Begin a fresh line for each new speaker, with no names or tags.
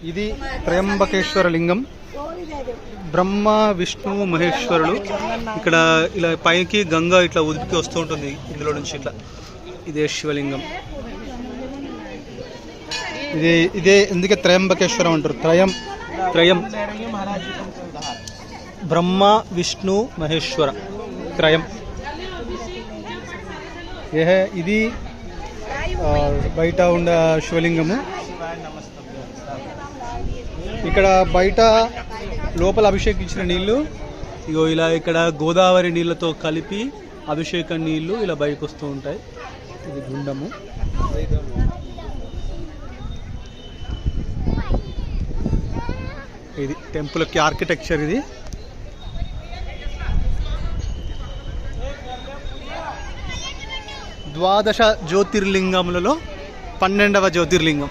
ఇది త్రయంబకేశ్వర లింగం. బ్రహ్మ విష్ణు మహేశ్వరుడు. ఇక్కడ ఇలా పైకి గంగా ఇట్లా ఉదికి వస్తూ ఉంటుంది ఇందులో నుంచి ఇట్లా. ఇదే శివలింగం. ఇదే ఎందుకే త్రయంబకేశ్వరం అంటారు. త్రయం బ్రహ్మ విష్ణు మహేశ్వర త్రయం. ఇది బయట ఉన్న శివలింగము. ఇక్కడ బయట లోపల అభిషేకించిన నీళ్లు ఇగో ఇలా ఇక్కడ గోదావరి నీళ్ళతో కలిపి అభిషేకం నీళ్లు ఇలా బయటకు వస్తూ ఉంటాయి. ఇది గుండము. ఇది టెంపుల్కి ఆర్కిటెక్చర్. ఇది ద్వాదశ జ్యోతిర్లింగములలో 12వ జ్యోతిర్లింగం.